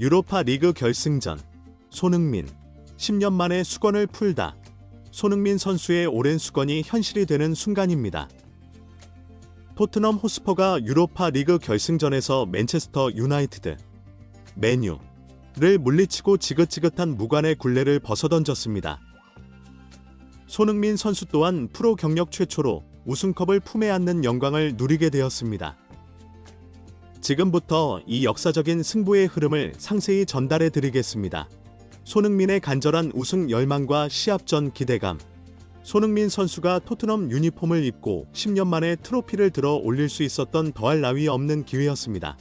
유로파 리그 결승전. 손흥민 10년 만에 수건을 풀다. 손흥민 선수의 오랜 수건이 현실이 되는 순간입니다. 토트넘 호스퍼가 유로파 리그 결승전에서 맨체스터 유나이티드, 맨유를 물리치고 지긋지긋한 무관의 굴레를 벗어던졌습니다. 손흥민 선수 또한 프로 경력 최초로 우승컵을 품에 안는 영광을 누리게 되었습니다. 지금부터 이 역사적인 승부의 흐름을 상세히 전달해 드리겠습니다. 손흥민의 간절한 우승 열망과 시합 전 기대감. 손흥민 선수가 토트넘 유니폼을 입고 10년 만에 트로피를 들어 올릴 수 있었던 더할 나위 없는 기회였습니다.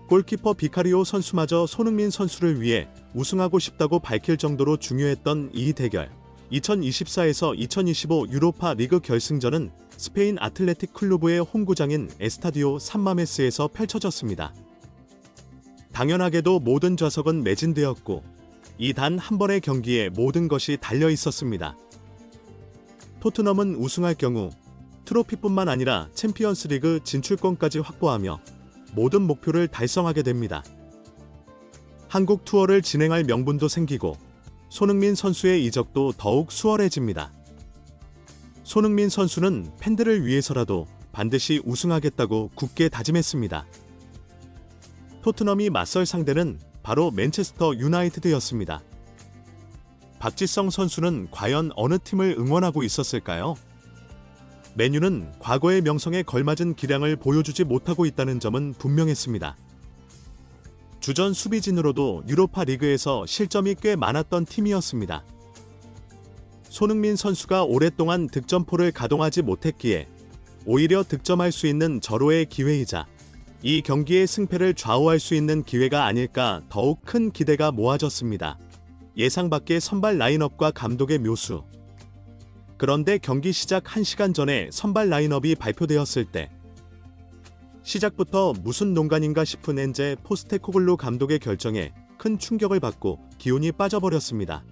골키퍼 비카리오 선수마저 손흥민 선수를 위해 우승하고 싶다고 밝힐 정도로 중요했던 이 대결. 2024에서 2025 유로파 리그 결승전은 스페인 아틀레틱 클루브의 홈구장인 에스타디오 산마메스에서 펼쳐졌습니다. 당연하게도 모든 좌석은 매진되었고 이 단 한 번의 경기에 모든 것이 달려 있었습니다. 토트넘은 우승할 경우 트로피뿐만 아니라 챔피언스리그 진출권까지 확보하며 모든 목표를 달성하게 됩니다. 한국 투어를 진행할 명분도 생기고 손흥민 선수의 이적도 더욱 수월해집니다. 손흥민 선수는 팬들을 위해서라도 반드시 우승하겠다고 굳게 다짐했습니다. 토트넘이 맞설 상대는 바로 맨체스터 유나이티드였습니다. 박지성 선수는 과연 어느 팀을 응원하고 있었을까요? 맨유는 과거의 명성에 걸맞은 기량을 보여주지 못하고 있다는 점은 분명했습니다. 주전 수비진으로도 유로파 리그에서 실점이 꽤 많았던 팀이었습니다. 손흥민 선수가 오랫동안 득점포를 가동하지 못했기에 오히려 득점할 수 있는 절호의 기회이자 이 경기의 승패를 좌우할 수 있는 기회가 아닐까 더욱 큰 기대가 모아졌습니다. 예상 밖의 선발 라인업과 감독의 묘수. 그런데 경기 시작 1시간 전에 선발 라인업이 발표되었을 때 시작부터 무슨 농간인가 싶은 엔제 포스테코글루 감독의 결정에 큰 충격을 받고 기운이 빠져버렸습니다.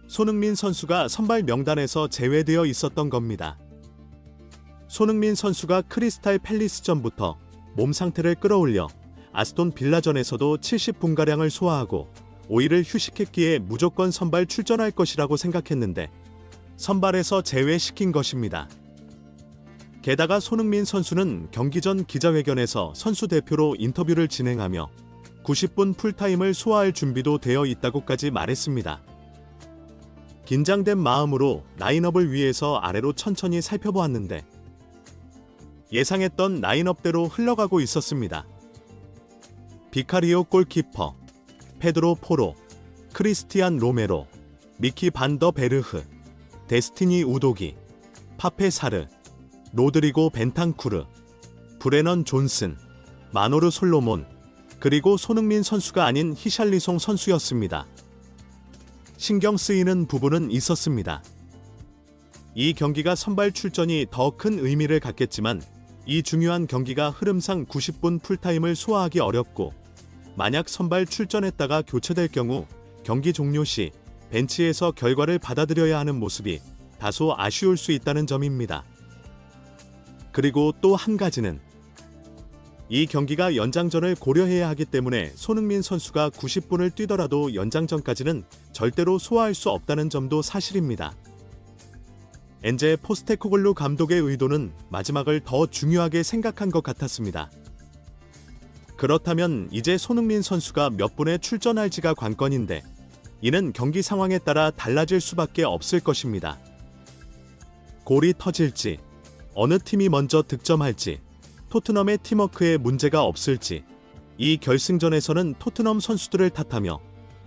손흥민 선수가 선발 명단에서 제외되어 있었던 겁니다. 손흥민 선수가 크리스탈 팰리스전부터 몸 상태를 끌어올려 아스톤 빌라전에서도 70분가량을 소화하고 5일을 휴식했기에 무조건 선발 출전할 것이라고 생각했는데 선발에서 제외시킨 것입니다. 게다가 손흥민 선수는 경기 전 기자회견에서 선수 대표로 인터뷰를 진행하며 90분 풀타임을 소화할 준비도 되어 있다고까지 말했습니다. 긴장된 마음으로 라인업을 위해서 아래로 천천히 살펴보았는데 예상했던 라인업대로 흘러가고 있었습니다. 비카리오 골키퍼, 페드로 포로, 크리스티안 로메로, 미키 반더 베르흐, 데스티니 우도기, 파페 사르, 로드리고 벤탄쿠르, 브레넌 존슨, 마노르 솔로몬, 그리고 손흥민 선수가 아닌 히샬리송 선수였습니다. 신경 쓰이는 부분은 있었습니다. 이 경기가 선발 출전이 더 큰 의미를 갖겠지만 이 중요한 경기가 흐름상 90분 풀타임을 소화하기 어렵고 만약 선발 출전했다가 교체될 경우 경기 종료 시 벤치에서 결과를 받아들여야 하는 모습이 다소 아쉬울 수 있다는 점입니다. 그리고 또 한 가지는 이 경기가 연장전을 고려해야 하기 때문에 손흥민 선수가 90분을 뛰더라도 연장전까지는 절대로 소화할 수 없다는 점도 사실입니다. 엔제 포스테코글루 감독의 의도는 마지막을 더 중요하게 생각한 것 같았습니다. 그렇다면 이제 손흥민 선수가 몇 분에 출전할지가 관건인데 이는 경기 상황에 따라 달라질 수밖에 없을 것입니다. 골이 터질지, 어느 팀이 먼저 득점할지, 토트넘의 팀워크에 문제가 없을지, 이 결승전에서는 토트넘 선수들을 탓하며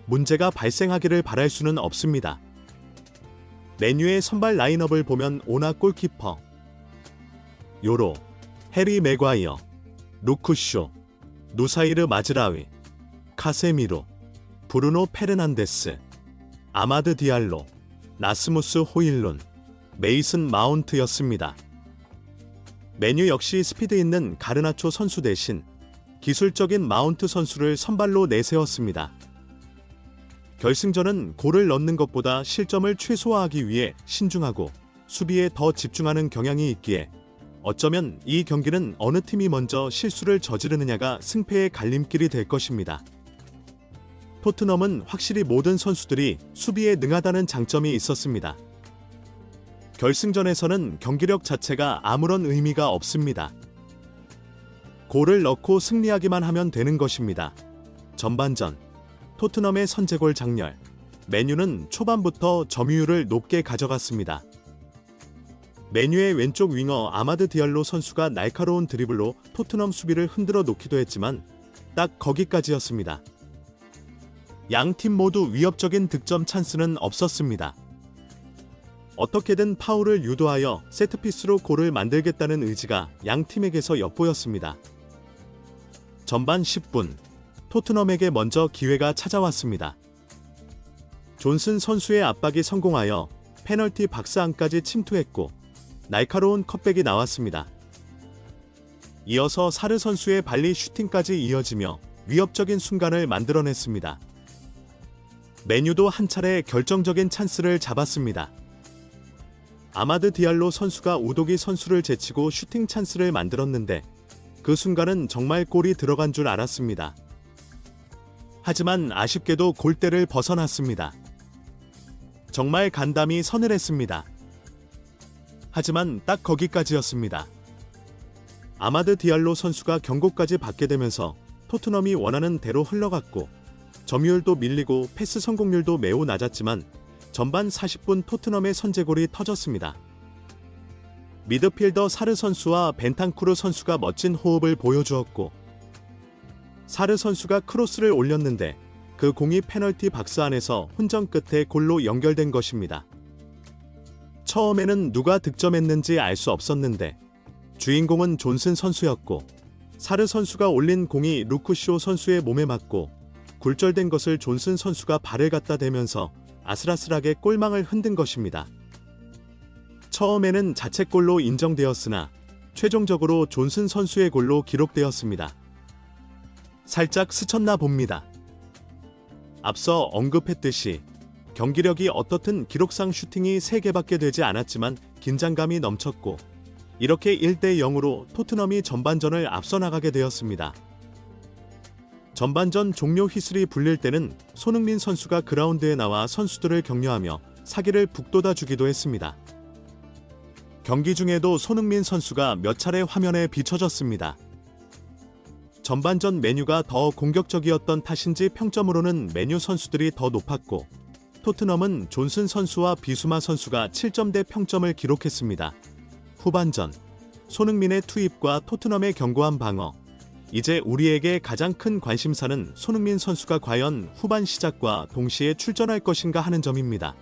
문제가 발생하기를 바랄 수는 없습니다. 맨유의 선발 라인업을 보면 오나 골키퍼, 요로, 해리 맥과이어, 루크쇼, 누사이르 마즈라위, 카세미로, 브루노 페르난데스, 아마드 디알로, 라스무스 호일룬, 메이슨 마운트였습니다. 맨유 역시 스피드 있는 가르나초 선수 대신 기술적인 마운트 선수를 선발로 내세웠습니다. 결승전은 골을 넣는 것보다 실점을 최소화하기 위해 신중하고 수비에 더 집중하는 경향이 있기에 어쩌면 이 경기는 어느 팀이 먼저 실수를 저지르느냐가 승패의 갈림길이 될 것입니다. 토트넘은 확실히 모든 선수들이 수비에 능하다는 장점이 있었습니다. 결승전에서는 경기력 자체가 아무런 의미가 없습니다. 골을 넣고 승리하기만 하면 되는 것입니다. 전반전 토트넘의 선제골 장렬. 맨유는 초반부터 점유율을 높게 가져갔습니다. 맨유의 왼쪽 윙어 아마드 디알로 선수가 날카로운 드리블로 토트넘 수비를 흔들어 놓기도 했지만 딱 거기까지였습니다. 양 팀 모두 위협적인 득점 찬스는 없었습니다. 어떻게든 파울을 유도하여 세트피스로 골을 만들겠다는 의지가 양 팀에게서 엿보였습니다. 전반 10분, 토트넘에게 먼저 기회가 찾아왔습니다. 존슨 선수의 압박이 성공하여 페널티 박스 안까지 침투했고 날카로운 컷백이 나왔습니다. 이어서 사르 선수의 발리 슈팅까지 이어지며 위협적인 순간을 만들어냈습니다. 맨유도 한 차례 결정적인 찬스를 잡았습니다. 아마드 디알로 선수가 우도기 선수를 제치고 슈팅 찬스를 만들었는데 그 순간은 정말 골이 들어간 줄 알았습니다. 하지만 아쉽게도 골대를 벗어났습니다. 정말 간담이 서늘했습니다. 하지만 딱 거기까지였습니다. 아마드 디알로 선수가 경고까지 받게 되면서 토트넘이 원하는 대로 흘러갔고 점유율도 밀리고 패스 성공률도 매우 낮았지만 전반 40분 토트넘의 선제골이 터졌습니다. 미드필더 사르 선수와 벤탄쿠르 선수가 멋진 호흡을 보여주었고 사르 선수가 크로스를 올렸는데 그 공이 페널티 박스 안에서 훈정 끝에 골로 연결된 것입니다. 처음에는 누가 득점했는지 알 수 없었는데 주인공은 존슨 선수였고 사르 선수가 올린 공이 루크쇼 선수의 몸에 맞고 굴절된 것을 존슨 선수가 발을 갖다 대면서 아슬아슬하게 골망을 흔든 것입니다. 처음에는 자책골로 인정되었으나 최종적으로 존슨 선수의 골로 기록되었습니다. 살짝 스쳤나 봅니다. 앞서 언급했듯이 경기력이 어떻든 기록상 슈팅이 3개밖에 되지 않았지만 긴장감이 넘쳤고 이렇게 1대 0으로 토트넘이 전반전을 앞서 나가게 되었습니다. 전반전 종료 휘슬이 불릴 때는 손흥민 선수가 그라운드에 나와 선수들을 격려하며 사기를 북돋아 주기도 했습니다. 경기 중에도 손흥민 선수가 몇 차례 화면에 비춰졌습니다. 전반전 맨유가 더 공격적이었던 탓인지 평점으로는 맨유 선수들이 더 높았고 토트넘은 존슨 선수와 비수마 선수가 7점대 평점을 기록했습니다. 후반전 손흥민의 투입과 토트넘의 견고한 방어. 이제 우리에게 가장 큰 관심사는 손흥민 선수가 과연 후반 시작과 동시에 출전할 것인가 하는 점입니다.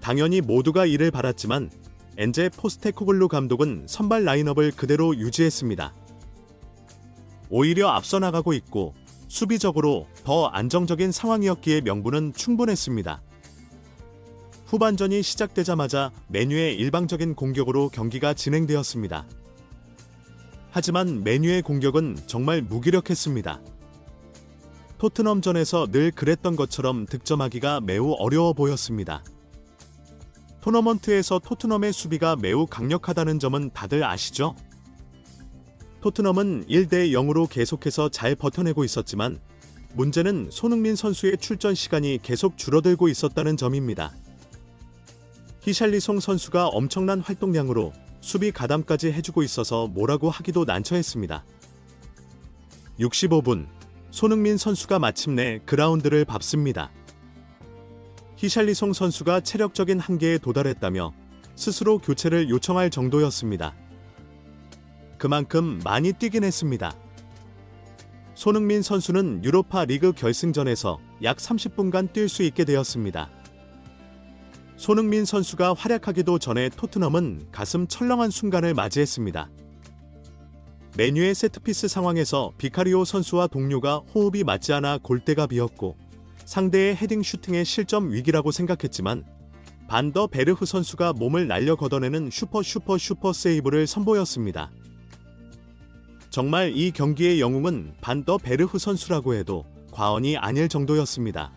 당연히 모두가 이를 바랐지만 엔제 포스테코글루 감독은 선발 라인업을 그대로 유지했습니다. 오히려 앞서 나가고 있고 수비적으로 더 안정적인 상황이었기에 명분은 충분했습니다. 후반전이 시작되자마자 맨유의 일방적인 공격으로 경기가 진행되었습니다. 하지만 맨유의 공격은 정말 무기력했습니다. 토트넘전에서 늘 그랬던 것처럼 득점하기가 매우 어려워 보였습니다. 토너먼트에서 토트넘의 수비가 매우 강력하다는 점은 다들 아시죠? 토트넘은 1대 0으로 계속해서 잘 버텨내고 있었지만 문제는 손흥민 선수의 출전 시간이 계속 줄어들고 있었다는 점입니다. 히샬리송 선수가 엄청난 활동량으로 수비 가담까지 해주고 있어서 뭐라고 하기도 난처했습니다. 65분, 손흥민 선수가 마침내 그라운드를 밟습니다. 히샬리송 선수가 체력적인 한계에 도달했다며 스스로 교체를 요청할 정도였습니다. 그만큼 많이 뛰긴 했습니다. 손흥민 선수는 유로파 리그 결승전에서 약 30분간 뛸 수 있게 되었습니다. 손흥민 선수가 활약하기도 전에 토트넘은 가슴 철렁한 순간을 맞이했습니다. 맨유의 세트피스 상황에서 비카리오 선수와 동료가 호흡이 맞지 않아 골대가 비었고 상대의 헤딩 슈팅의 실점 위기라고 생각했지만 반더 베르흐 선수가 몸을 날려 걷어내는 슈퍼 세이브를 선보였습니다. 정말 이 경기의 영웅은 반더 베르흐 선수라고 해도 과언이 아닐 정도였습니다.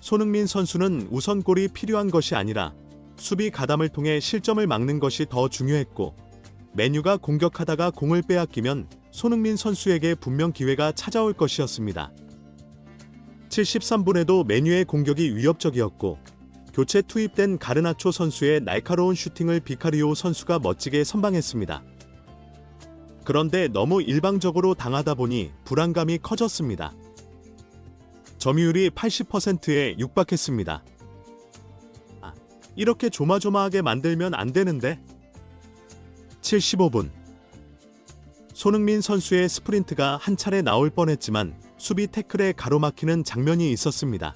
손흥민 선수는 우선 골이 필요한 것이 아니라 수비 가담을 통해 실점을 막는 것이 더 중요했고, 맨유가 공격하다가 공을 빼앗기면 손흥민 선수에게 분명 기회가 찾아올 것이었습니다. 73분에도 맨유의 공격이 위협적이었고, 교체 투입된 가르나초 선수의 날카로운 슈팅을 비카리오 선수가 멋지게 선방했습니다. 그런데 너무 일방적으로 당하다 보니 불안감이 커졌습니다. 점유율이 80%에 육박했습니다. 이렇게 조마조마하게 만들면 안 되는데. 75분. 손흥민 선수의 스프린트가 한 차례 나올 뻔했지만 수비 태클에 가로막히는 장면이 있었습니다.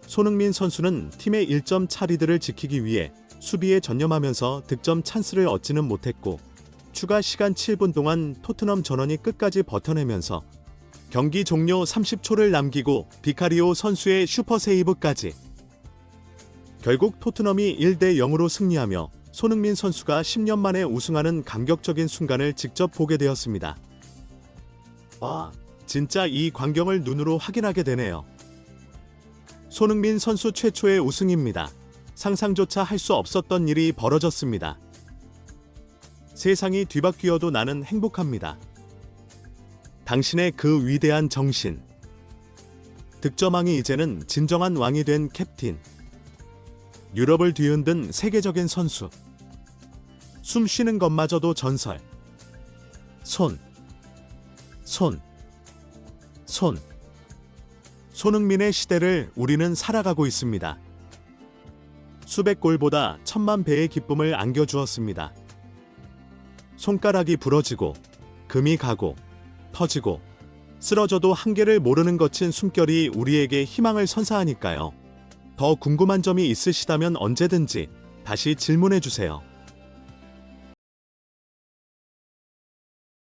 손흥민 선수는 팀의 1점 차 리드를 지키기 위해 수비에 전념하면서 득점 찬스를 얻지는 못했고, 추가 시간 7분 동안 토트넘 전원이 끝까지 버텨내면서 경기 종료 30초를 남기고 비카리오 선수의 슈퍼 세이브까지. 결국 토트넘이 1대 0으로 승리하며 손흥민 선수가 10년 만에 우승하는 감격적인 순간을 직접 보게 되었습니다. 진짜 이 광경을 눈으로 확인하게 되네요. 손흥민 선수 최초의 우승입니다. 상상조차 할 수 없었던 일이 벌어졌습니다. 세상이 뒤바뀌어도 나는 행복합니다. 당신의 그 위대한 정신. 득점왕이 이제는 진정한 왕이 된 캡틴. 유럽을 뒤흔든 세계적인 선수. 숨 쉬는 것마저도 전설. 손흥민의 시대를 우리는 살아가고 있습니다. 수백 골보다 1000만 배의 기쁨을 안겨주었습니다. 손가락이 부러지고, 금이 가고, 터지고, 쓰러져도 한계를 모르는 거친 숨결이 우리에게 희망을 선사하니까요. 더 궁금한 점이 있으시다면 언제든지 다시 질문해 주세요.